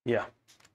या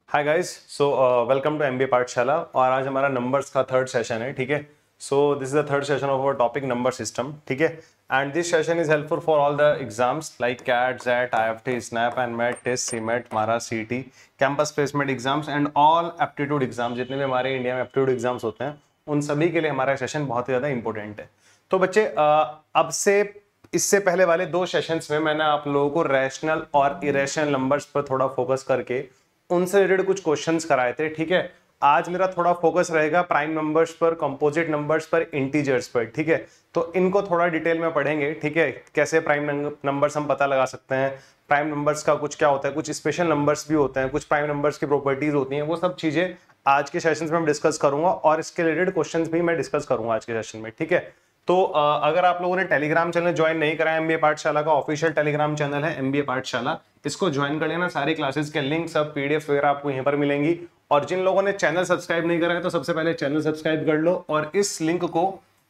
hi guys, so welcome to MBA पाठशाला। और आज हमारा नंबर्स का थर्ड सेशन है। ठीक है, so this is the third session of our topic number system. ठीक है, and this session is helpful for all the exams like CAT, XAT, IFT, SNAP and MAT, test, CMAT, मारा, CET, campus placement exams and all aptitude exam. जितने भी हमारे India में aptitude exams होते हैं उन सभी के लिए हमारा सेशन बहुत ही ज़्यादा इंपॉर्टेंट है। तो बच्चे अब से इससे पहले वाले दो सेशंस में मैंने आप लोगों को रैशनल और इरेशनल नंबर्स पर थोड़ा फोकस करके उनसे रिलेटेड कुछ क्वेश्चंस कराए थे। ठीक है, आज मेरा थोड़ा फोकस रहेगा प्राइम नंबर्स पर, कंपोजिट नंबर्स पर, इंटीजर्स पर। ठीक है, तो इनको थोड़ा डिटेल में पढ़ेंगे। ठीक है, कैसे प्राइम नंबर्स हम पता लगा सकते हैं, प्राइम नंबर्स का कुछ क्या होता है, कुछ स्पेशल नंबर्स भी होते हैं, कुछ प्राइम नंबर्स की प्रॉपर्टीज होती हैं, वो सब चीजें आज के सेशन में मैं डिस्कस करूंगा और इसके रिलेटेड क्वेश्चंस भी मैं डिस्कस करूंगा आज के सेशन में। ठीक है, तो अगर आप लोगों ने टेलीग्राम चैनल ज्वाइन नहीं करा है, एमबीए पाठशाला का ऑफिशियल टेलीग्राम चैनल है एमबीए पाठशाला, इसको ज्वाइन कर लेना। सारी क्लासेस के लिंक, सब पीडीएफ वगैरह आपको यहीं पर मिलेंगी। और जिन लोगों ने चैनल सब्सक्राइब नहीं करा है तो सबसे पहले चैनल सब्सक्राइब कर लो और इस लिंक को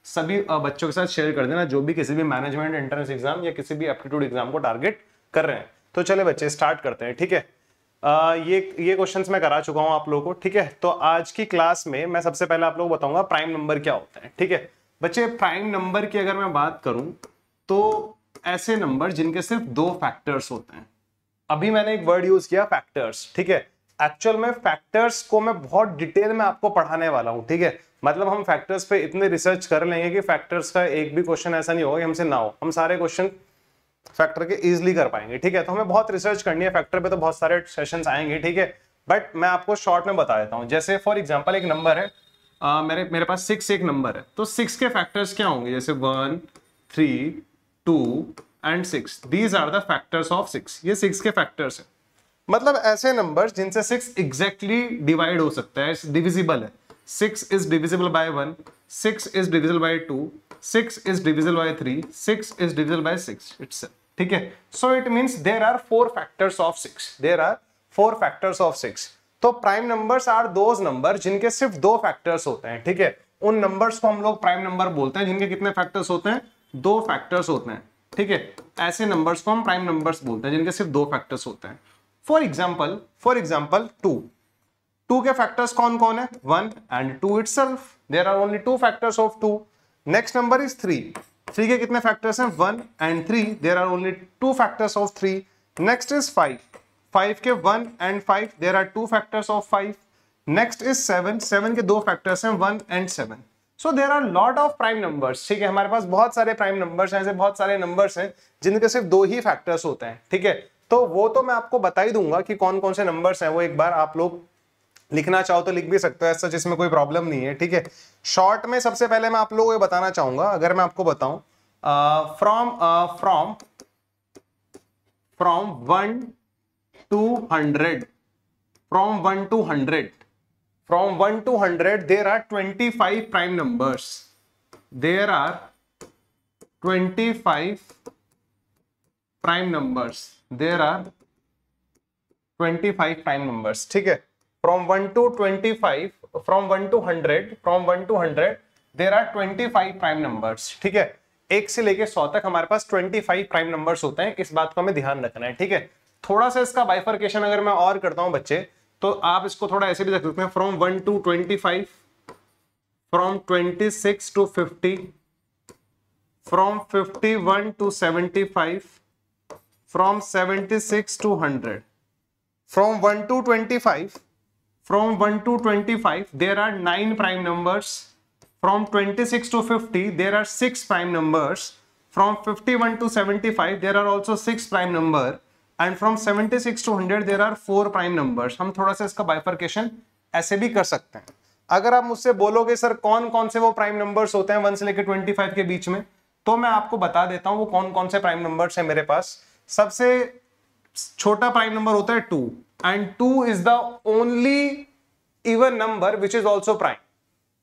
सभी बच्चों के साथ शेयर कर देना जो भी किसी भी मैनेजमेंट एंट्रेंस एग्जाम या किसी भी एप्टीट्यूड एग्जाम को टारगेट कर रहे हैं। तो चले बच्चे स्टार्ट करते हैं। ठीक है, ये क्वेश्चंस मैं करा चुका हूं आप लोगों को। ठीक है, तो आज की क्लास में मैं सबसे पहले आप लोगों को बताऊंगा प्राइम नंबर क्या होता है। ठीक है बच्चे, प्राइम नंबर की अगर मैं बात करूं तो ऐसे नंबर जिनके सिर्फ दो फैक्टर्स होते हैं। अभी मैंने एक वर्ड यूज किया फैक्टर्स। ठीक है, एक्चुअल में फैक्टर्स को मैं बहुत डिटेल में आपको पढ़ाने वाला हूं। ठीक है, मतलब हम फैक्टर्स पे इतने रिसर्च कर लेंगे कि फैक्टर्स का एक भी क्वेश्चन ऐसा नहीं होगा कि हमसे ना हो, हम सारे क्वेश्चन फैक्टर के इजिली कर पाएंगे। ठीक है, तो हमें बहुत रिसर्च करनी है फैक्टर पे, तो बहुत सारे सेशंस आएंगे। ठीक है, बट मैं आपको शॉर्ट में बता देता हूं। जैसे फॉर एग्जांपल एक नंबर है, मेरे पास 6 एक नंबर है, तो 6 के फैक्टर्स क्या होंगे? जैसे 1, 3, 2 and 6, these are the factors of 6। ये 6 के फैक्टर्स है, मतलब ऐसे नंबर्स जिनसे 6 एग्जैक्टली डिवाइड हो सकता है, डिविजिबल है। 6 is divisible by 1, 6 is divisible by 2, 6 is divisible by 3, 6 is divisible by 6 itself. ठीक है, so it means there are 4 factors of 6, there are 4 factors of 6। तो prime numbers are those number जिनके सिर्फ दो फैक्टर्स होते हैं। ठीक है, उन नंबर्स को हम लोग प्राइम नंबर बोलते हैं जिनके कितने फैक्टर्स होते हैं? दो फैक्टर्स होते हैं। ठीक है, ऐसे नंबर्स को हम प्राइम नंबर्स बोलते हैं जिनके सिर्फ दो फैक्टर्स होते हैं। फॉर एग्जाम्पल 2 के फैक्टर्स कौन कौन है? 1 and 2 itself, there are only 2 factors of 2। Next number is 3 के कितने फैक्टर्स हैं? 1 and 3, there are only 2 factors of 3। Next is 5 के 1 and 5, there are 2 factors of 5। Next is 7 के दो फैक्टर्स हैं, 1 and 7। So there are lot of prime numbers. ठीक है, हमारे पास बहुत सारे प्राइम नंबर्स हैं, ऐसे बहुत सारे नंबर्स हैं जिनके सिर्फ दो ही फैक्टर्स होते हैं। ठीक है, तो वो तो मैं आपको बता ही दूंगा कि कौन कौन से नंबर्स हैं। वो एक बार आप लोग लिखना चाहो तो लिख भी सकते हो, ऐसा जिसमें कोई प्रॉब्लम नहीं है। ठीक है, शॉर्ट में सबसे पहले मैं आप लोगों को बताना चाहूंगा, अगर मैं आपको बताऊं from 1 to 100, from 1 to 100 there are 25 prime numbers, there are 25 prime numbers, there are 25 prime numbers। ठीक है, from 1 to 25, from 1 to 100 there are 25 prime numbers। ठीक है, 1 से लेके 100 तक हमारे पास 25 प्राइम नंबर्स होते हैं, इस बात को हमें ध्यान रखना है। ठीक है, थोड़ा सा इसका बाइफरकेशन अगर मैं और करता हूं बच्चे, तो आप इसको थोड़ा ऐसे भी देख सकते हैं, from 1 to 25, from 26 to 50, from 51 to 75, from 76 to 100। From 1 to 25, from 1 to 25 there are 9 prime numbers। From 26 to 50 there are 6 prime numbers। From 51 to 75 there are also 6 prime number। And from 76 to 100 there are 4 prime numbers। हम थोड़ा सा इसका bifurcation ऐसे भी कर सकते हैं। अगर आप मुझसे बोलोगे सर कौन कौन से वो प्राइम नंबर्स होते हैं 1 से लेकर 25 के बीच में, तो मैं आपको बता देता हूं वो कौन कौन से प्राइम नंबर्स हैं मेरे पास। सबसे छोटा प्राइम नंबर होता है 2, and 2 is the only even number which is also prime।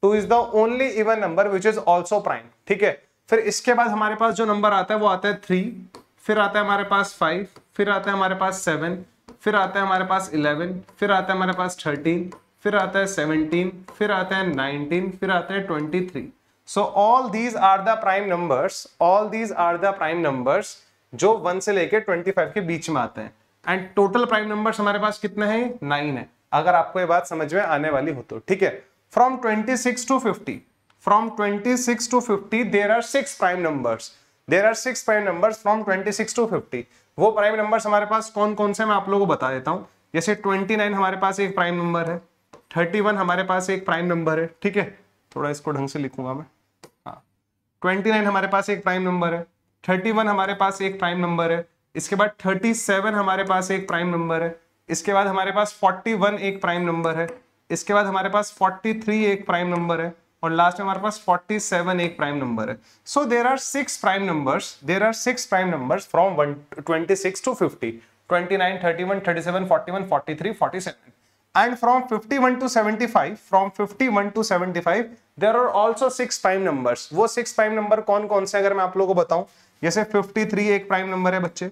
2 is the only even number which is also prime। ठीक है, फिर इसके बाद हमारे पास जो नंबर आता है वो आता है 3, फिर आता है हमारे पास 5, फिर आता है हमारे पास 7, फिर आता है हमारे पास 11, फिर आता है हमारे पास 13, फिर आता है 17, फिर आता है 19, फिर आता है 23। So all these are the prime numbers, all these are the prime numbers जो 1 से लेके 25 के बीच में आते हैं। एंड टोटल प्राइम नंबर्स हमारे पास कितने हैं? 9 है, अगर आपको ये बात समझ में आने वाली हो तो, ठीक है। From 26 to 50, from 26 to 50 there are 6 prime numbers, there are 6 prime numbers from 26 to 50। वो प्राइम नंबर्स हमारे पास कौन कौन से मैं आप लोगों को बता देता हूं। जैसे 29 हमारे पास एक प्राइम नंबर है, 31 हमारे पास एक प्राइम नंबर है, ठीक है, थोड़ा इसको ढंग से लिखूंगा मैं, हाँ 29 हमारे पास एक प्राइम नंबर है, 31 हमारे पास एक प्राइम नंबर है, इसके बाद 37 हमारे पास एक प्राइम नंबर है, इसके बाद हमारे पास 41 एक प्राइम नंबर है, इसके बाद हमारे पास 43 एक प्राइम नंबर है, और लास्ट में हमारे पास 47 एक प्राइम नंबर है। So there are 6 prime numbers, there are 6 prime numbers from 26 to 50, 29, 31, 37, 41, 43, 47, and from 51 to 75, from 51 to 75 there are also 6 prime numbers. वो 6 प्राइम नंबर कौन कौन से अगर मैं आप लोगों को बताऊं, जैसे 53 एक प्राइम नंबर है बच्चे,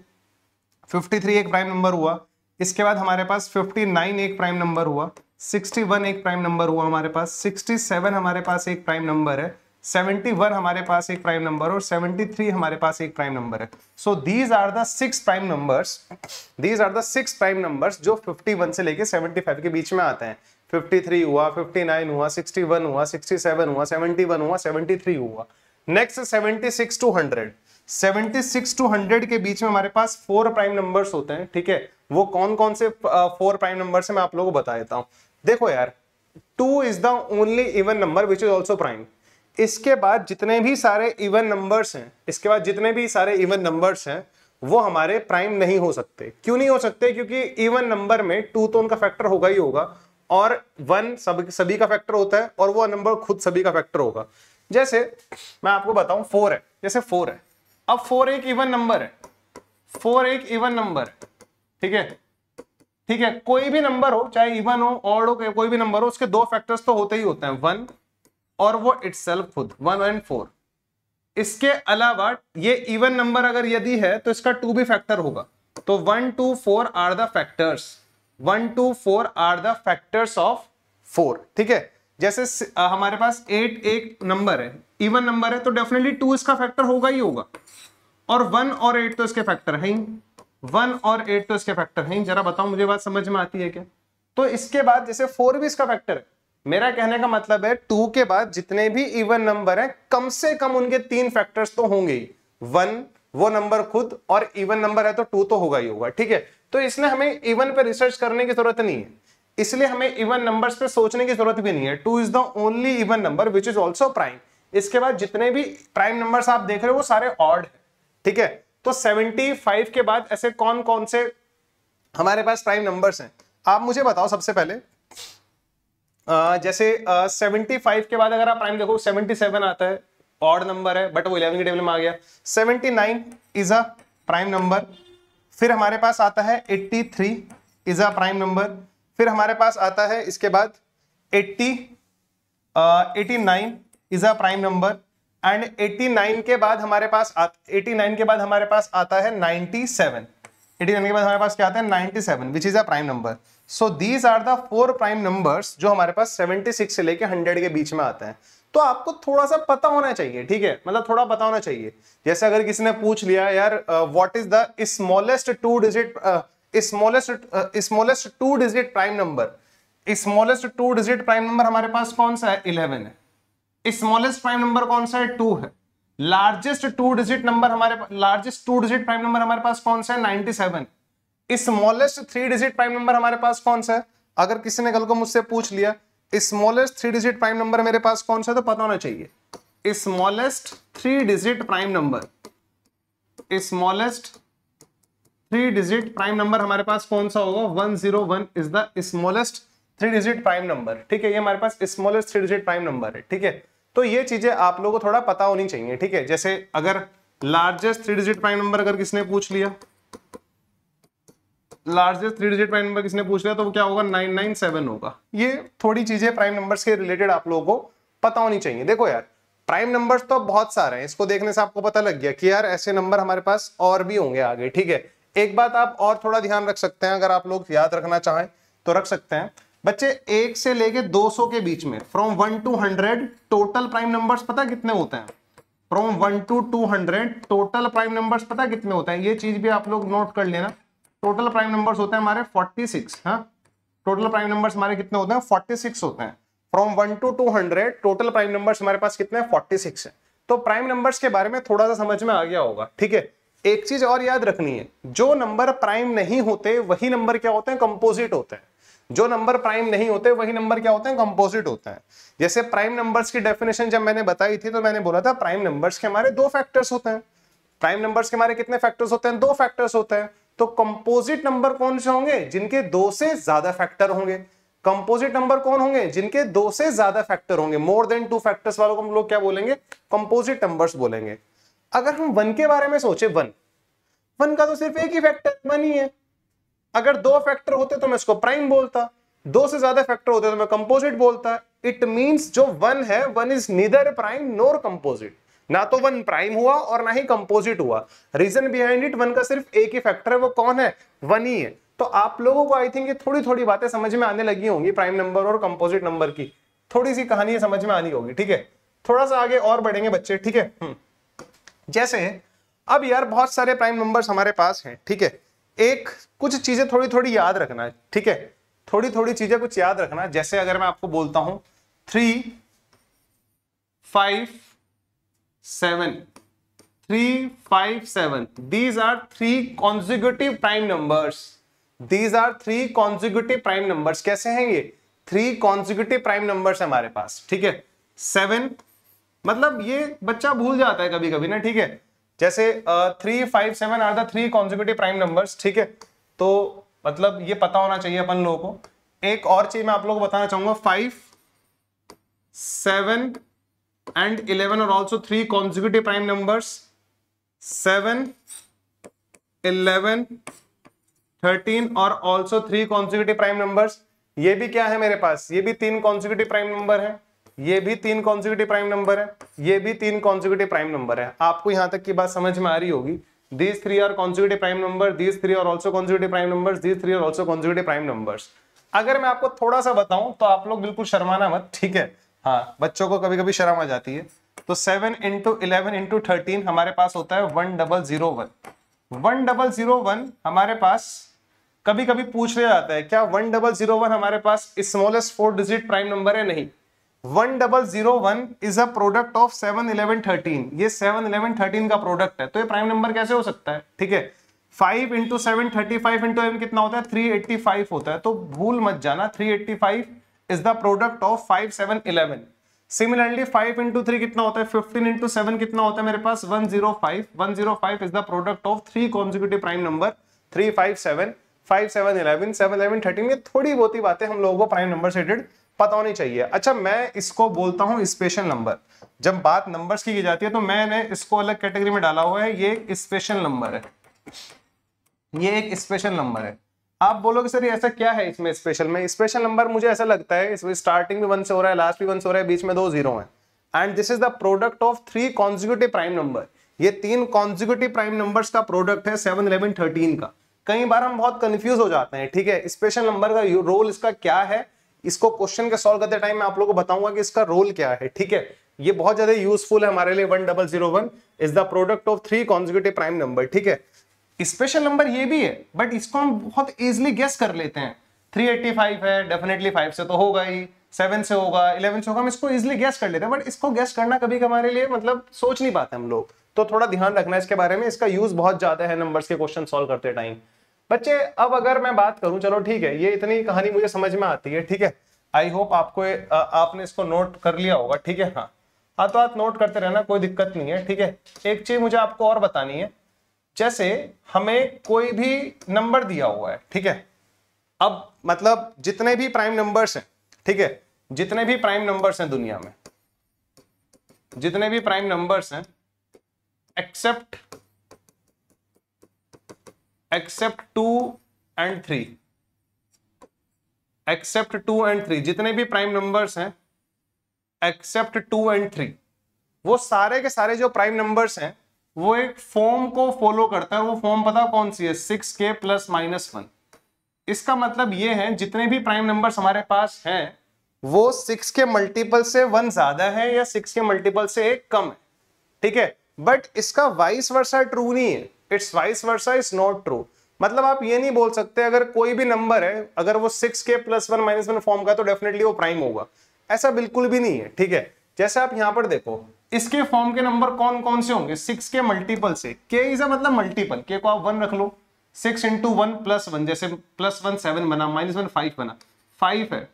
53 एक प्राइम नंबर हुआ, इसके बाद हमारे पास 59 एक प्राइम नंबर हुआ, 61 एक प्राइम नंबर हुआ हमारे पास, 67 हमारे पास एक प्राइम नंबर है, 71 हमारे पास एक प्राइम नंबर और 73 हमारे पास एक प्राइम नंबर है। So these are the 6 prime numbers, these are the 6 prime numbers जो 51 से लेके 75 के बीच में आते हैं। 53 हुआ, 59 हुआ, 61 हुआ, 67 हुआ, 71 हुआ, 73 हुआ। नेक्स्ट 76 टू 100, 76 टू 100 के बीच में हमारे पास 4 प्राइम नंबर्स होते हैं, ठीक है। वो कौन कौन से 4 प्राइम नंबर्स है मैं आप लोगों को बता देता हूं। देखो यार, 2 is the only even number which is also prime. इसके बाद जितने भी सारे इवन नंबर्स हैं, इसके बाद जितने भी सारे इवन नंबर्स हैं वो हमारे प्राइम नहीं हो सकते। क्यों नहीं हो सकते? क्योंकि इवन नंबर में 2 तो उनका फैक्टर होगा ही होगा, और 1 सभी का फैक्टर होता है, और वो नंबर खुद सभी का फैक्टर होगा। जैसे मैं आपको बताऊं 4 है, जैसे 4 है, अब 4 एक इवन नंबर है, 4 एक इवन नंबर है, ठीक है, ठीक है। कोई भी नंबर हो, चाहे इवन हो ऑड हो, कोई भी नंबर हो, उसके 2 फैक्टर्स तो होते ही होते हैं, 1 और वो इटसेल्फ खुद 1 और 4। इसके अलावा ये इवन नंबर अगर यदि है तो इसका 2 भी फैक्टर होगा, तो 1 2 4 are the factors, 1 2 4 are the factors of 4, ठीक है। जैसे हमारे पास 8 एक नंबर है, इवन नंबर है, तो डेफिनेटली 2 इसका फैक्टर होगा ही होगा, और 1 और 8 तो इसके फैक्टर है ही, 1 और 8 तो इसके फैक्टर है ही। जरा बताओ मुझे बात समझ में आती है क्या? तो इसके बाद जैसे 4 भी इसका फैक्टर है। मेरा कहने का मतलब है 2 के बाद जितने भी इवन नंबर हैं कम से कम उनके 3 फैक्टर्स तो होंगे ही, 1 वो नंबर खुद, और इवन नंबर है तो 2 तो होगा ही होगा, ठीक है। तो इसलिए हमें इवन पे रिसर्च करने की जरूरत नहीं है, इसलिए हमें इवन नंबर्स पे सोचने की जरूरत भी नहीं है। 2 is the only even number which is also prime. इसके बाद जितने भी प्राइम नंबर्स आप देख रहे हो वो सारे ऑड है, ठीक है। तो 75 के बाद ऐसे कौन कौन से हमारे पास प्राइम नंबर्स हैं, आप मुझे बताओ सबसे पहले। जैसे 75 के बाद अगर आप प्राइम देखो, 77 आता है, ऑड नंबर है बट वो 11 के टेबल में आ गया। 79 इज अ प्राइम नंबर। फिर हमारे पास आता है 83 इज अ प्राइम नंबर। फिर हमारे पास आता है इसके बाद 89 is a prime number. And 89 के बाद हमारे पास 89 के बाद हमारे पास आता है 97। 89 के बाद हमारे पास क्या आता है? 97 which is a prime number. So these are the 4 prime numbers जो हमारे पास 76 से लेके 100 के बीच में आते हैं। तो आपको थोड़ा सा पता होना चाहिए, ठीक है, मतलब थोड़ा पता होना चाहिए। जैसे अगर किसी ने पूछ लिया यार what is the smallest 2 digit smallest 2 digit prime number, smallest 2 digit prime number हमारे पास कौन सा है? 11 है। स्मॉलेस्ट प्राइम नंबर कौन सा है? 2 है। Largest 2 digit number largest 2 digit prime number हमारे पास कौन सा है? 97। स्मॉलेस्ट 3 डिजिट प्राइम नंबर हमारे पास कौन सा है? अगर किसी ने कल को मुझसे पूछ लिया स्मॉलेस्ट 3 डिजिट प्राइम नंबर मेरे पास कौन सा है, तो पता होना चाहिए smallest 3 digit prime number, smallest 3 digit prime number हमारे पास कौन सा होगा? 101 is the smallest 3 digit prime number, ठीक है। ये हमारे पास स्मॉलेस्ट 3 डिजिट प्राइम नंबर है, ठीक है। तो ये चीजें आप लोगों को थोड़ा पता होनी चाहिए, ठीक है। जैसे अगर लार्जेस्ट 3 डिजिट प्राइम नंबर अगर किसने पूछ लिया, लार्जेस्ट 3 डिजिट प्राइम नंबर किसने पूछ लिया, तो वो क्या होगा? 997 होगा। ये थोड़ी चीजें प्राइम नंबर्स के रिलेटेड आप लोगों को पता होनी चाहिए। देखो यार, प्राइम नंबर्स तो बहुत सारे हैं, इसको देखने से आपको पता लग गया कि यार ऐसे नंबर हमारे पास और भी होंगे आगे, ठीक है। एक बात आप और थोड़ा ध्यान रख सकते हैं, अगर आप लोग याद रखना चाहें तो रख सकते हैं। बच्चे 1 से लेके 200 के बीच में, from 1 to 100 total prime numbers पता कितने होते हैं? From 1 to 200 total prime numbers पता कितने होते हैं? ये चीज भी आप लोग नोट कर लेना। टोटल प्राइम नंबर्स होते हैं हमारे 46। हाँ, टोटल प्राइम नंबर्स हमारे कितने होते हैं? 46 होते हैं। From 1 to 200 total prime numbers हमारे पास कितने हैं? 46 है। तो प्राइम नंबर्स के बारे में थोड़ा सा समझ में आ गया होगा, ठीक है। एक चीज और याद रखनी है, जो नंबर प्राइम नहीं होते वही नंबर क्या होते हैं? कंपोजिट होते हैं। जो नंबर प्राइम नहीं होते वही नंबर क्या होते हैं? कंपोजिट होते हैं। जैसे प्राइम नंबर्स की डेफिनेशन जब मैंने बताई थी तो मैंने बोला था प्राइम नंबर्स के हमारे दो फैक्टर्स होते हैं। प्राइम नंबर्स के हमारे कितने फैक्टर्स होते हैं? दो फैक्टर्स होते हैं। तो कंपोजिट नंबर कौन से होंगे? जिनके दो से ज्यादा फैक्टर होंगे। कंपोजिट नंबर कौन होंगे? जिनके दो से ज्यादा फैक्टर होंगे। मोर देन 2 फैक्टर्स वालों को हम लोग क्या बोलेंगे? कंपोजिट नंबर्स बोलेंगे। अगर हम 1 के बारे में सोचे, 1 का तो सिर्फ एक ही फैक्टर 1 ही है। अगर 2 फैक्टर होते तो मैं इसको प्राइम बोलता, 2 से ज्यादा फैक्टर होते तो मैं कंपोजिट बोलता। इट मींस जो 1 है, 1 is neither prime nor composite. ना तो 1 प्राइम हुआ और ना ही कंपोजिट हुआ। रीजन बिहाइंड इट, 1 का सिर्फ एक ही फैक्टर है, वो कौन है? 1 ही है। तो आप लोगों को आई थिंक ये थोड़ी थोड़ी बातें समझ में आने लगी होंगी, प्राइम नंबर और कंपोजिट नंबर की थोड़ी सी कहानी समझ में आनी होगी, ठीक है। थोड़ा सा आगे और बढ़ेंगे बच्चे, ठीक है। जैसे अब यार बहुत सारे प्राइम नंबर्स हमारे पास हैं, ठीक है। एक कुछ चीजें थोड़ी थोड़ी याद रखना है, ठीक है। थोड़ी थोड़ी चीजें कुछ याद रखना। जैसे अगर मैं आपको बोलता हूं 3 5 7, 3 5 7, these are 3 consecutive prime numbers. These are 3 consecutive prime numbers. कैसे हैं ये? 3 consecutive prime numbers हमारे पास, ठीक है। 7 मतलब ये बच्चा भूल जाता है कभी कभी ना, ठीक है। जैसे 3 5 7 are the 3 consecutive prime numbers, ठीक है। तो मतलब ये पता होना चाहिए अपन लोगों को। एक और चीज मैं आप लोगों को बताना चाहूंगा, 5 7 and 11 are also 3 consecutive prime numbers. 7 11 13 और ऑल्सो 3 consecutive prime numbers. ये भी क्या है मेरे पास? ये भी 3 consecutive prime number है, ये भी 3 consecutive prime number है, ये भी 3 consecutive prime number है। आपको यहां तक की बात समझ में आ रही होगी। These 3 are consecutive prime number, these 3 are also consecutive prime numbers, these 3 are also consecutive prime numbers. अगर मैं आपको थोड़ा सा बताऊं तो आप लोग बिल्कुल शर्माना मत, ठीक है। हाँ, बच्चों को कभी कभी शर्म आ जाती है। तो 7 into 11 into 13 हमारे पास होता है 1001। 1001 हमारे पास कभी कभी पूछ लिया जाता है, क्या 1001 हमारे पास स्मॉलेस्ट 4 डिजिट प्राइम नंबर है? नहीं, 1001 इज अ प्रोडक्ट ऑफ 7 11 13। ये 7 11 13 का प्रोडक्ट है, तो ये प्राइम नंबर कैसे हो सकता है? ठीक है, 5 इंटू 7 35 इंटू 11 कितना होता है? 385 होता है। तो भूल मत जाना, 385 is the product of 5 7 11। Similarly 5 into 3 कितना होता है? 15 इंटू 7 कितना होता है मेरे पास? 105। 105 is the product of 3 consecutive prime number, 3 5 7 5 7 11 7 11 13। ये थोड़ी बहुत ही बातें हम लोगों को प्राइम नंबर से रिलेटेड पता होनी चाहिए। अच्छा, मैं इसको बोलता हूं स्पेशल नंबर। जब बात नंबर्स की जाती है तो मैंने इसको अलग कैटेगरी में डाला हुआ है, ये एक स्पेशल नंबर है। ये एक स्पेशल नंबर है। आप बोलोगे सर ये ऐसा क्या है इसमें स्पेशल में? स्पेशल नंबर मुझे ऐसा लगता है इसमें स्टार्टिंग में 1 से हो रहा है, लास्ट भी 1 से हो रहा है, बीच में 2 जीरो है। And this is the product of 3 consecutive prime number. ये 3 कॉन्जिक्यूटिव प्राइम नंबर्स का प्रोडक्ट है 7 11 13 का। कई बार हम बहुत कंफ्यूज हो जाते हैं, ठीक है, स्पेशल नंबर का रोल इसका क्या है। इसको क्वेश्चन के सॉल्व करते टाइम मैं आप लोगों को बताऊंगा कि इसका रोल क्या है, ठीक है। ये बहुत ज्यादा यूजफुल है हमारे लिए। 1001 is the product of 3 consecutive prime number, ठीक है। स्पेशल नंबर ये भी है, बट इसको हम बहुत इजीली गेस कर लेते हैं। 385 है, डेफिनेटली 5 से तो होगा ही, 7 से होगा, 11 से होगा, हम इसको इजीली गेस कर लेते हैं। बट इसको गेस करना कभी हमारे लिए मतलब सोच नहीं पाते हम लोग, तो थोड़ा ध्यान रखना है इसके बारे में। इसका यूज बहुत ज्यादा है नंबर्स के क्वेश्चन सॉल्व करते टाइम। बच्चे अब अगर मैं बात करूं, चलो ठीक है, ये इतनी कहानी मुझे समझ में आती है, ठीक है। आई होप आपको आपने इसको नोट कर लिया होगा, ठीक है। हाँ, हाथों हाथ नोट करते रहना, कोई दिक्कत नहीं है, ठीक है। एक चीज मुझे आपको और बतानी है, जैसे हमें कोई भी नंबर दिया हुआ है, ठीक है। अब मतलब जितने भी प्राइम नंबर्स हैं, ठीक है, जितने भी प्राइम नंबर्स हैं दुनिया में, जितने भी प्राइम नंबर्स हैं एक्सेप्ट 2 and 3, एक्सेप्ट 2 and 3, जितने भी प्राइम नंबर्स हैं एक्सेप्ट 2 and 3, वो सारे के सारे जो प्राइम नंबर्स हैं वो एक फॉर्म को फॉलो करता है। वो फॉर्म पता कौन सी है? 6k + -1। इसका मतलब ये है जितने भी प्राइम नंबर्स हमारे पास हैं वो 6 के मल्टीपल से 1 ज्यादा है या 6 के मल्टीपल से 1 कम है, ठीक है। बट इसका वाइस वर्सा ट्रू नहीं है, it's vice versa is not true. मतलब आप ये नहीं बोल सकते अगर कोई भी नंबर है अगर वो 6k + 1 - 1 फॉर्म का तो डेफिनेटली वो प्राइम होगा, ऐसा बिल्कुल भी नहीं है, ठीक है। जैसे आप यहां पर देखो इसके फॉर्म के नंबर कौन कौन से होंगे, 6 के मल्टीपल से, k इज मतलब मल्टीपल, k को आप 1 रख लो, 6 × 1 + 1, जैसे +1 7 बना, -1 5 बना, 5 है,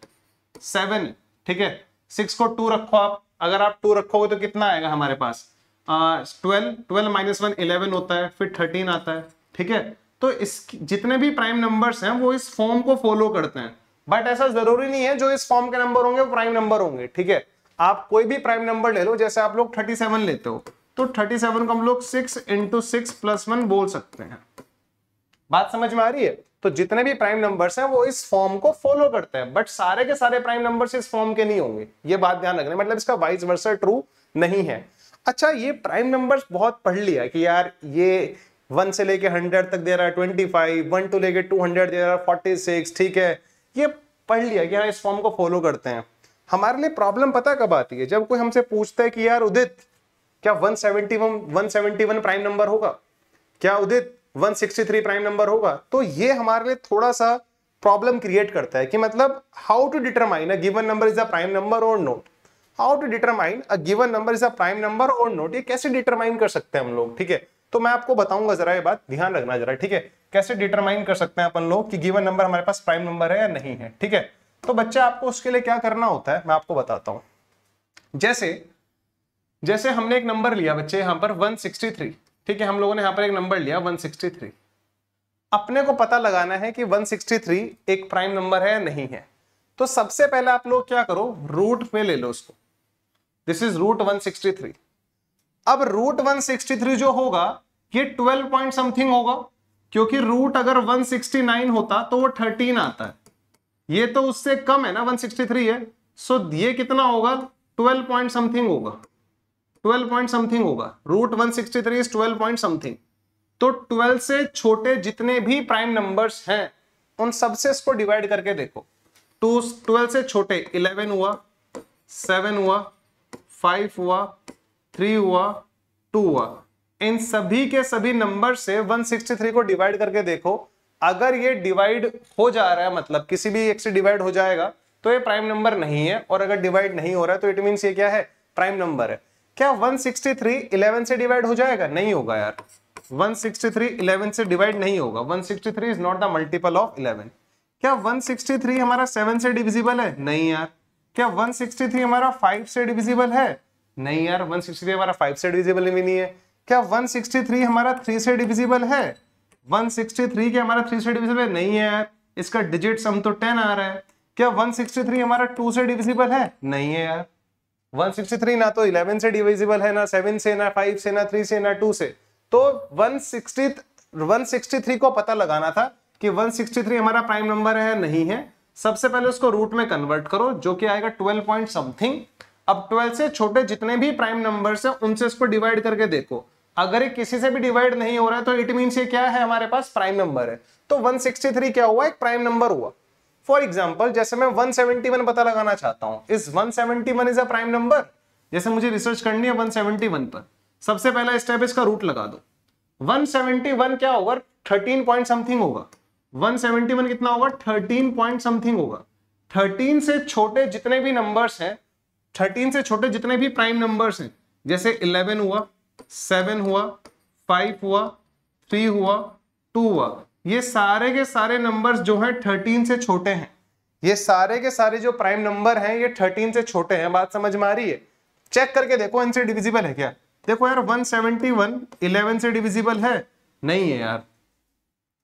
7 है, ठीक है। 6 को 2 रखो आप, अगर आप 2 रखोगे तो कितना आएगा हमारे पास 12 -1 11 होता है, फिर 13 आता है, ठीक है। तो इस जितने भी प्राइम नंबर्स हैं वो इस फॉर्म को फॉलो करते हैं, बट ऐसा जरूरी नहीं है जो इस फॉर्म के नंबर होंगे वो प्राइम नंबर होंगे, ठीक है। आप कोई भी प्राइम नंबर ले लो, जैसे आप लोग 37 लेते हो तो 37 को हम लोग 6 × 6 + 1 बोल सकते हैं। बात समझ में आ रही है? तो जितने भी प्राइम नंबर्स हैं वो इस फॉर्म को फॉलो करते हैं, बट सारे के सारे प्राइम नंबर्स इस फॉर्म के नहीं होंगे, ये बात ध्यान रखना, मतलब इसका वाइस वर्सा ट्रू नहीं है। अच्छा, ये प्राइम नंबर्स बहुत पढ़ लिया कि यार ये 1 से लेके 100 तक दे रहा है 25, 1 to लेके 200 दे रहा है 46, ठीक है, ये पढ़ लिया कि हाँ इस फॉर्म को फॉलो करते हैं। हमारे लिए प्रॉब्लम पता कब आती है, जब कोई हमसे पूछता है कि यार उदित क्या 171 प्राइम नंबर होगा, क्या उदित 163 प्राइम नंबर होगा, तो ये हमारे लिए थोड़ा सा प्रॉब्लम क्रिएट करता है कि मतलब how to determine a given number is a prime number or not, how to determine a given number is a prime number or not, ये कैसे डिटरमाइन कर सकते हैं हम लोग, ठीक है। तो मैं आपको बताऊंगा, जरा ये बात ध्यान रखना जरा, ठीक है, कैसे डिटरमाइन कर सकते हैं अपन लोग कि गिवन नंबर हमारे पास प्राइम नंबर है या नहीं है, ठीक है। तो बच्चे आपको उसके लिए क्या करना होता है मैं आपको बताता हूं। जैसे हमने एक नंबर लिया बच्चे यहां पर 163, ठीक है, हम लोगों ने यहां पर एक नंबर लिया 163, अपने को पता लगाना है कि 163 एक प्राइम नंबर है या नहीं है। तो सबसे पहले आप लोग क्या करो, रूट में ले लो उसको, दिस इज रूट 163। अब रूट 163 जो होगा ये 12 पॉइंट समथिंग होगा, क्योंकि रूट अगर 169 होता तो वो 13 आता है, ये तो उससे कम है ना, 163 है, सो ये कितना होगा 12 पॉइंट समथिंग होगा, 12 पॉइंट समथिंग होगा, रूट 163 इज 12 पॉइंट समथिंग। तो 12 से छोटे जितने भी प्राइम नंबर्स हैं उन सबसे इसको डिवाइड करके देखो, 12 से छोटे 11 हुआ, 7 हुआ, 5 हुआ, 3 हुआ, 2 हुआ, इन सभी के सभी नंबर से 163 को डिवाइड करके देखो, अगर ये डिवाइड हो जा रहा है मतलब किसी भी एक से डिवाइड हो जाएगा तो ये प्राइम नंबर नहीं है, और अगर डिवाइड नहीं हो रहा है तो इट मींस ये क्या है, प्राइम नंबर है। क्या 163 11 से डिवाइड हो जाएगा? नहीं होगा यार, 163 11 से डिवाइड नहीं होगा, 163 is not the multiple of 11। क्या 163 हमारा 7 से डिविजिबल है? नहीं यार। क्या 163 हमारा 5 से डिविजिबल है? नहीं यार, 163 हमारा 5 से डिविजिबल भी नहीं है। क्या 163 हमारा 3 से डिविजिबल है? 163 के हमारा 3 से डिविजिबल नहीं है यार, इसका डिजिट सम तो 10 आ रहा है। क्या 163 हमारा 2 से डिविजिबल है? नहीं है यार, 163 ना तो 11 से डिविजिबल है, ना 7 से, ना 5 से, ना 3 से, ना 2 से। तो 163 को पता लगाना था कि 163 हमारा प्राइम नंबर है नहीं है। सबसे पहले उसको रूट में कन्वर्ट करो, जो कि आएगा 12 पॉइंट समथिंग। अब 12 से छोटे जितने भी प्राइम नंबर्स हैं उनसे इसको डिवाइड करके देखो, अगर ये किसी से भी डिवाइड नहीं हो रहा है तो इट मींस ये क्या है, हमारे पास प्राइम नंबर है। तो 163 क्या हुआ, एक प्राइम नंबर हुआ। फॉर एग्जाम्पल जैसे मैं 171 पता लगाना चाहता हूं, इस 171 इज अ प्राइम नंबर। जैसे मुझे रिसर्च करनी है 171 पर, सबसे पहला स्टेप इसका रूट लगा दो। 171 क्या होगा, 13 पॉइंट समथिंग होगा। 171 कितना होगा, 13 पॉइंट समथिंग होगा। 13 से छोटे जितने भी नंबर्स हैं, 13 से छोटे जितने भी प्राइम नंबर्स हैं, जैसे 11 हुआ, 7 हुआ, 5 हुआ, 3 हुआ, 2 हुआ, ये सारे के सारे नंबर्स जो हैं 13 से छोटे हैं। ये सारे के सारे जो प्राइम नंबर हैं ये 13 से छोटे हैं। बात समझ में आ रही है? चेक करके देखो इनसे डिविजिबल है क्या। देखो यार 171 11 से डिविजिबल है? नहीं है यार,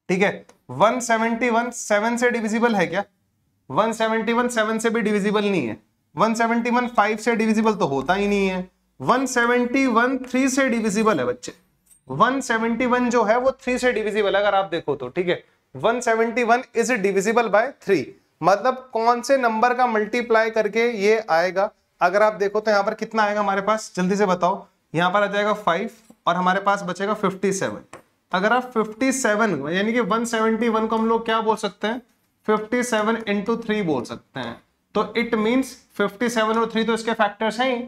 ठीक है। 171 7 से डिविजिबल है क्या? 171 7 से भी डिविजिबल नहीं है। 171 5 से डिविजिबल तो होता ही नहीं है। 171 3 से डिविजिबल है बच्चे। 171 जो है वो 3 से डिविजिबल अगर आप देखो तो, ठीक है। 171 इज डिविजिबल बाय 3, मतलब कौन से नंबर का मल्टीप्लाई करके ये आएगा। अगर आप देखो तो यहां पर कितना आएगा हमारे पास, जल्दी से बताओ। यहां पर आ जाएगा 5 और हमारे पास बचेगा 57। अगर आप 57 यानी कि 171 को हम लोग क्या बोल सकते हैं, 57 into 3 बोल सकते हैं। तो इट मींस 57 और 3 तो इसके फैक्टर्स हैं ही,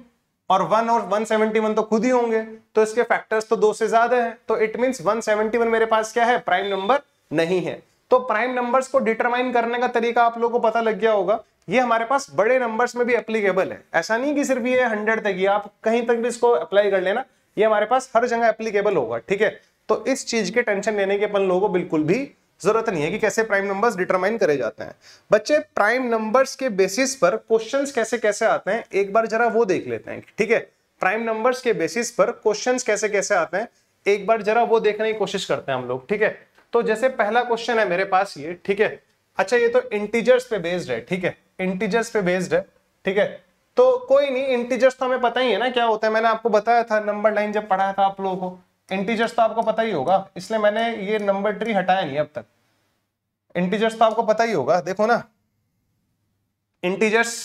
और 1 और 171 तो खुद ही होंगे, तो इसके फैक्टर्स तो 2 से ज्यादा है। तो इट मींस 171 मेरे पास क्या है, प्राइम नंबर नहीं है। तो प्राइम नंबर्स को डिटरमाइन करने का तरीका आप लोगों को पता लग गया होगा। ये हमारे पास बड़े नंबर्स में भी एप्लीकेबल है, ऐसा नहीं कि सिर्फ ये 100 तक ही, आप कहीं तक भी इसको अप्लाई कर लेना, ये हमारे पास हर जगह एप्लीकेबल होगा, ठीक है। तो इस चीज के टेंशन लेने की अपन लोगों को बिल्कुल भी जरूरत नहीं है कि कैसे प्राइम नंबर्स डिटरमाइन करे जाते हैं। बच्चे प्राइम नंबर्स के बेसिस पर क्वेश्चंस कैसे कैसे आते हैं एक बार जरा वो देख लेते हैं, ठीक है। प्राइम नंबर्स के बेसिस पर क्वेश्चंस कैसे कैसे आते हैं एक बार जरा वो देखने की कोशिश करते हैं हम लोग, ठीक है। तो जैसे पहला क्वेश्चन है मेरे पास ये, ठीक है। अच्छा ये तो इंटीजर्स पे बेस्ड है, ठीक है, इंटीजर्स पे बेस्ड है, ठीक है। तो कोई नहीं, इंटीजर्स तो हमें पता ही है ना क्या होता है, मैंने आपको बताया था नंबर लाइन जब पढ़ाया था आप लोगों को, इंटीजर्स तो आपको पता ही होगा, इसलिए मैंने ये नंबर ट्री हटाया नहीं अब तक। इंटीजर्स तो आपको पता ही होगा, देखो ना, इंटीजर्स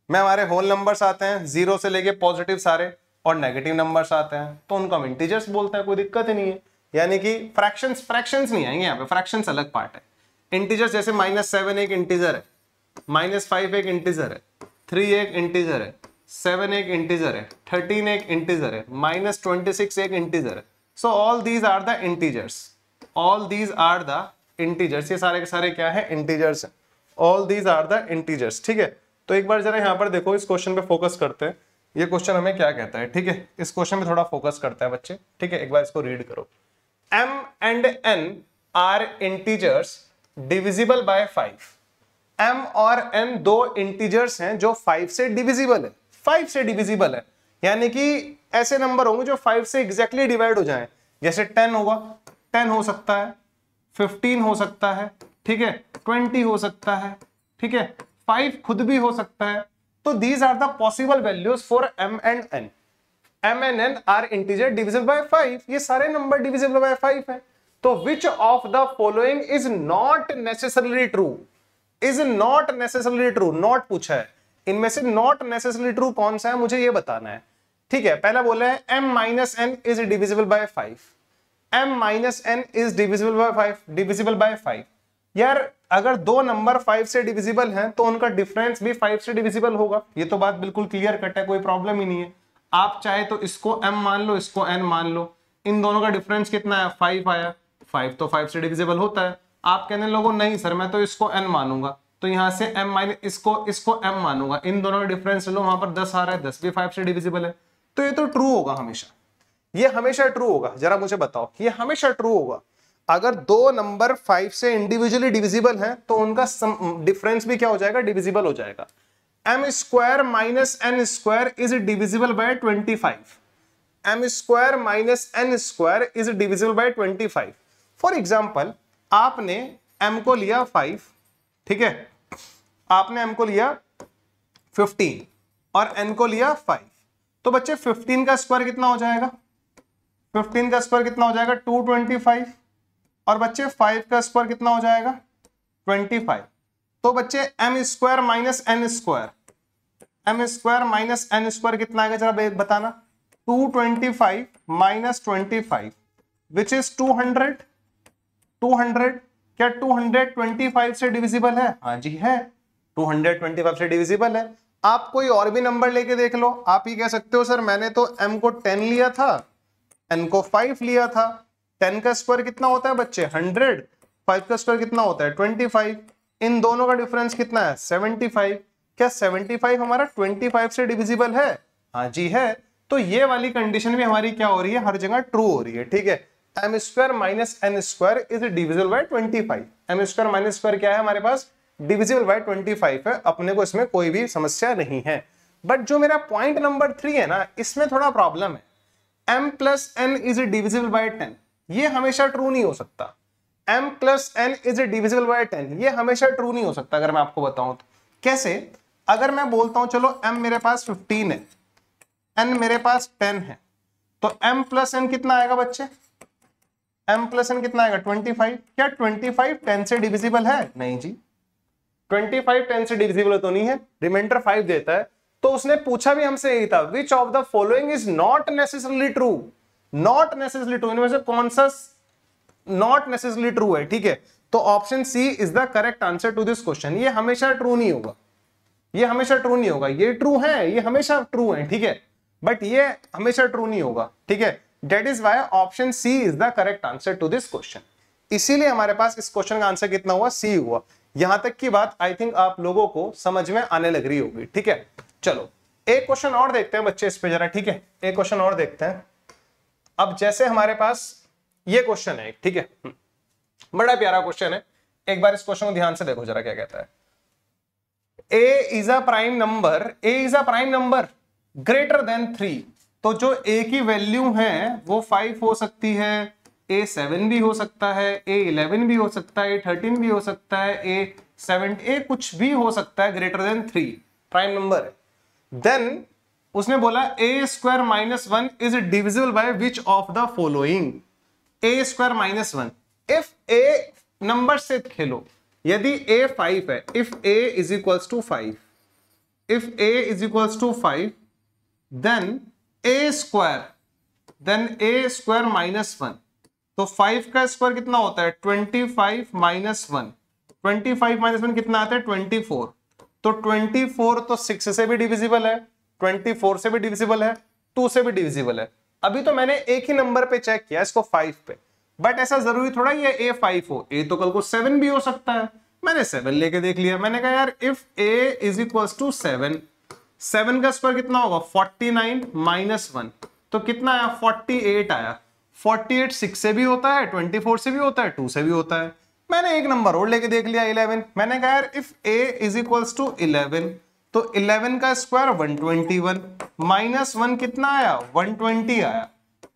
में हमारे होल नंबर्स आते हैं, जीरो से लेके पॉजिटिव सारे, और नेगेटिव नंबर्स आते हैं, तो उनको हम इंटीजर्स बोलते हैं, कोई दिक्कत नहीं है। यानी कि फ्रैक्शंस नहीं आएंगे यहाँ पे, फ्रैक्शंस अलग पार्ट है। इंटीजर्स जैसे -7 एक इंटीजर है, -5 एक इंटीजर है, 3 एक इंटीजर है, 7 एक इंटीजर है, 13 एक इंटीजर है, -26 एक इंटीजर है। So all these are the integers, all these are the integers, ये सारे के सारे क्या है, इंटीजर्स है। All these are the integers, ठीक है। तो एक बार जरा यहाँ पर देखो, इस क्वेश्चन पे फोकस करते हैं, ये क्वेश्चन हमें क्या कहता है, ठीक है। इस क्वेश्चन में थोड़ा फोकस करता है बच्चे, ठीक है। एक बार इसको रीड करो। m and n are integers divisible by 5। m और n दो इंटीजर्स हैं जो 5 से डिविजिबल है, 5 से डिविजिबल है, यानी कि ऐसे नंबर होंगे जो 5 से एग्जैक्टली डिवाइड हो जाएं। जैसे 10 होगा, 10 हो सकता है, 15 हो सकता है, ठीक है, 20 हो सकता है, ठीक है, 5 खुद भी हो सकता है। तो these are the possible values for m and n। m and n are integer divisible by 5, ये सारे नंबर divisible by 5 है। तो which of the following is not necessarily true, is not necessarily true, not पूछा है, इनमें से not necessarily true कौन सा है मुझे ये बताना है, ठीक है। पहला बोला है m minus n is divisible by 5, m minus n is divisible by 5, divisible by 5। यार अगर दो नंबर 5 से डिविजिबल हैं तो उनका डिफरेंस भी 5 से डिविजिबल होगा, ये तो बात बिल्कुल क्लियर कट है, कोई प्रॉब्लम ही नहीं है। आप चाहे तो इसको m मान लो, इसको n मान लो, इन दोनों का डिफरेंस कितना है, 5 आया, 5 तो 5 से डिविजिबल होता है। आप कहने लोगों नहीं सर मैं तो इसको n मानूंगा, तो यहां से m माइनस इसको m मानूंगा, इन दोनों का डिफरेंस लो, वहां पर 10 आ रहा है, 10 भी 5 से डिविजिबल है, तो ये तो ट्रू होगा हमेशा, ये हमेशा ट्रू होगा। जरा मुझे बताओ, ये हमेशा ट्रू होगा। अगर दो नंबर 5 से इंडिविजुअली डिविजिबल हैं तो उनका डिफरेंस भी क्या हो जाएगा, डिविजिबल हो जाएगा। m square minus n square is divisible bye 25, m square minus n square is divisible bye 25। For example आपने m को लिया 5, ठीक है, आपने m को लिया 15 और n को लिया 5, तो बच्चे 15 का स्क्वायर कितना हो जाएगा, 15 का स्क्वायर कितना हो जाएगा 225, और बच्चे 5 का स्क्वायर कितना हो जाएगा 25। तो बच्चे m square minus n square, m square minus n square कितना आएगा जरा बताना, 225 माइनस 25 विच इज 200। 200 क्या 225 से डिविजिबल है, हाँ जी है, 225 से डिविजिबल है। आप कोई और भी नंबर लेके देख लो, आप ही कह सकते हो सर मैंने तो m को 10 लिया था, n को 5 लिया था, 10 का स्क्वायर कितना होता है बच्चे 100, 5 का स्क्वायर कितना होता है 25, इन दोनों का डिफरेंस कितना है 75। क्या 75 हमारा 25 से डिविजिबल है, हाँ जी है। तो ये वाली कंडीशन भी हमारी क्या हो रही है, हर जगह ट्रू हो रही है, ठीक है। m square minus n square is divisible bye 25, m square minus square क्या है हमारे पास, डिविजिबल बाय 25 है, अपने को इसमें कोई भी समस्या नहीं है। बट जो मेरा पॉइंट नंबर 3 है ना, इसमें थोड़ा प्रॉब्लम है। m plus n is divisible bye 10, ये हमेशा ट्रू नहीं हो सकता। m plus n is divisible bye 10, ये हमेशा ट्रू नहीं हो सकता। अगर मैं आपको बताऊं तो कैसे, अगर मैं बोलता हूं चलो m मेरे पास 15 है, n मेरे पास 10 है, तो m प्लस n कितना आएगा बच्चे, m प्लस n कितना आएगा 25। क्या 25 10 से डिविजिबल है, नहीं जी, 25 10 से डिविजिबल तो नहीं है, रिमाइंडर 5 देता है। तो उसने पूछा भी हमसे यही था, विच of the following is not necessarily true, not necessarily true, इनमें से कौन सा नॉट नेसेसरली ट्रू है, ठीक है। तो option C is the correct answer to this question. ये हमेशा ट्रू नहीं होगा, ये हमेशा ट्रू नहीं होगा, ये ट्रू है, ये हमेशा ट्रू है, ठीक है, बट ये हमेशा ट्रू नहीं होगा, ठीक है। That is why option C is the correct answer to this question. इसीलिए हमारे पास इस क्वेश्चन का आंसर कितना हुआ, सी हुआ। यहां तक की बात आई थिंक आप लोगों को समझ में आने लग रही होगी, ठीक है। चलो एक क्वेश्चन और देखते हैं बच्चे इस पे जरा, ठीक है, एक क्वेश्चन और देखते हैं। अब जैसे हमारे पास ये क्वेश्चन है, ठीक है, बड़ा प्यारा क्वेश्चन है, एक बार इस क्वेश्चन को ध्यान से देखो जरा क्या कहता है। A is a prime number greater than 3, तो जो ए की वैल्यू है वो 5 हो सकती है, A7 भी हो सकता है, A11 भी हो सकता है, A13 भी हो सकता है, A कुछ भी हो सकता है, ग्रेटर देन 3 प्राइम नंबर है। देन उसने बोला A² - 1 is divisible by which of the following. A² - 1, if A number से खेलो, यदि A 5 है, if A is equals to 5, if A is equals to 5, then A² -1, तो 5 का स्क्वायर कितना होता है 25 - 1, 25 - 1 कितना आता है 24, तो 24 तो 6 से भी डिविजिबल है, 24 से भी डिविजिबल है, 2 से भी डिविजिबल है। अभी तो मैंने एक ही नंबर पे चेक किया इसको 5 पे, बट ऐसा जरूरी थोड़ा ये A 5 हो, A तो कल को 7 भी हो सकता है। मैंने 7 लेके देख लिया, मैंने कहा यार if A is equals to 7, 7 का स्क्वायर कितना होगा 49 - 1, तो कितना आया 48 आया। 48 6 से भी होता है, 24 से भी होता है, 2 से भी होता है। मैंने एक नंबर और लेके देख लिया 11, मैंने कहा यार if A is equals to 11, तो 11 का स्क्वायर 121 -1 कितना आया 120 आया।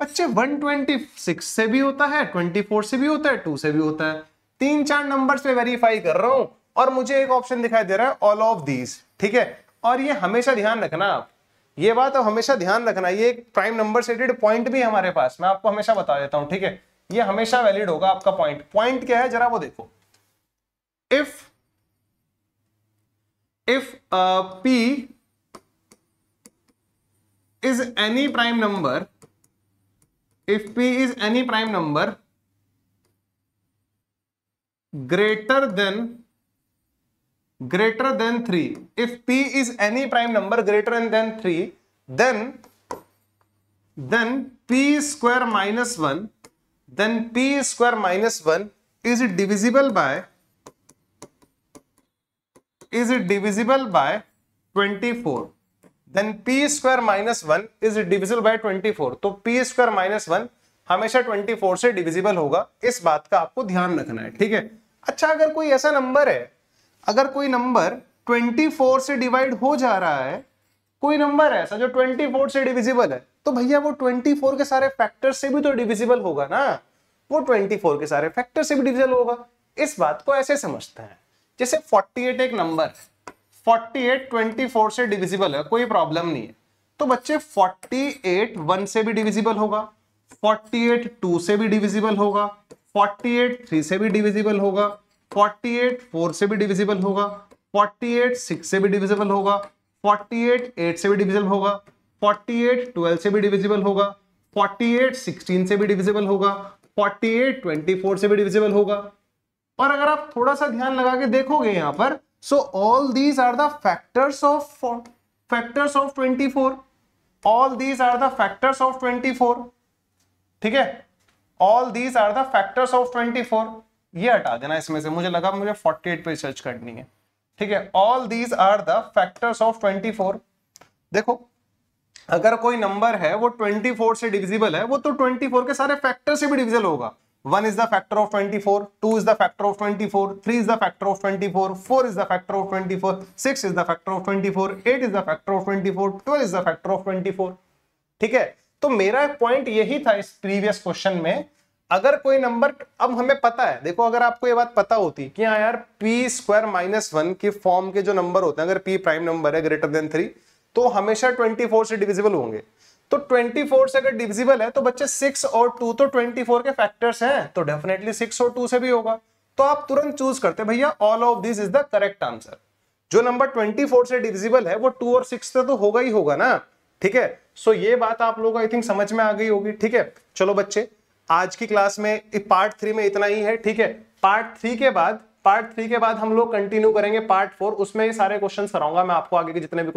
बच्चे 126 से भी होता है, 24 से भी होता है, 2 से भी होता है। 3-4 नंबर पे वेरीफाई कर रहा हूं और मुझे एक ऑप्शन दिखाई दे रहा है ऑल ऑफ दीज, ठीक है। और ये हमेशा ध्यान रखना आप, ये बात अब हमेशा ध्यान रखना, ये एक प्राइम नंबर सेटेड पॉइंट भी है हमारे पास, मैं आपको हमेशा बता देता हूं, ठीक है। ये हमेशा वैलिड होगा आपका पॉइंट क्या है जरा वो देखो। If P is any prime number, if P is any prime number greater than 3, if P is any prime number greater than 3, then P² - 1, then P² - 1 is divisible by 24, then P² - 1 is divisible by 24, तो P² - 1 हमेशा 24 से divisible होगा, इस बात का आपको ध्यान रखना है, ठीक है। अच्छा अगर कोई ऐसा नंबर है, अगर कोई नंबर 24 से डिवाइड हो जा रहा है, कोई नंबर ऐसा जो 24 से डिविजिबल है, तो भैया वो 24 के सारे फैक्टर से भी तो डिविजिबल होगा ना, वो 24 के सारे फैक्टर से भी डिविजिबल होगा। इस बात को ऐसे समझते हैं, जैसे 48 एक नंबर, 48 24 से डिविजिबल है, कोई प्रॉब्लम नहीं है, तो बच्चे 48 1 से भी डिविजिबल होगा, 48 2 से भी डिविजिबल होगा, 48 3 से भी डिविजिबल होगा, 48 4 से भी डिविजिबल होगा, 48 6 से भी डिविजिबल होगा, 48 8 से भी डिविजिबल होगा, 48 12 से भी डिविजिबल होगा, 48 16 से भी डिविजिबल होगा, 48 24 से भी डिविजिबल होगा। और अगर आप थोड़ा सा ध्यान लगा के देखोगे यहां पर, so all these are the factors of 24, all these are the factors of 24, ठीक है, all these are the factors of 24। ये हटा देना इसमें से, मुझे लगा मुझे 48 पे सर्च करनी है, ठीक है। All these are the factors of 24। देखो अगर कोई नंबर है वो 24 से डिविजिबल है, वो तो 24 के सारे फैक्टर से भी डिविजिबल होगा। 1 is the factor of 24, 2 is the factor of 24, 3 is the factor of 24, 4 is the factor of 24, 6 is the factor of 24, 8 is the factor of 24, 12 is the factor of 24, ठीक है। तो मेरा पॉइंट यही था इस प्रीवियस क्वेश्चन में, अगर कोई नंबर, अब हमें पता है, देखो अगर आपको ये बात पता होती कि हाँ यार P² - 1 के फॉर्म के जो नंबर होते हैं, अगर P प्राइम नंबर है ग्रेटर देन 3, तो हमेशा 24 से डिविजिबल होंगे। तो 24 से अगर डिविजिबल है तो बच्चे 6 और 2 तो 24 के फैक्टर्स हैं, तो डेफिनेटली 6 और 2 से भी होगा। तो आप तुरंत चूज करते भैया all of this is the correct answer. जो नंबर 24 से डिविजिबल है वो 2 और 6 से तो होगा ही होगा ना, ठीक है। सो ये बात आप लोगों को आई थिंक समझ में आ गई होगी, ठीक है। चलो बच्चे आज की क्लास में पार्ट 3 में इतना ही है, ठीक है। पार्ट 3 के बाद हम लोग कंटिन्यू करेंगे पार्ट 4, उसमें ये सारे क्वेश्चन कराऊंगा मैं आपको, आगे के जितने भी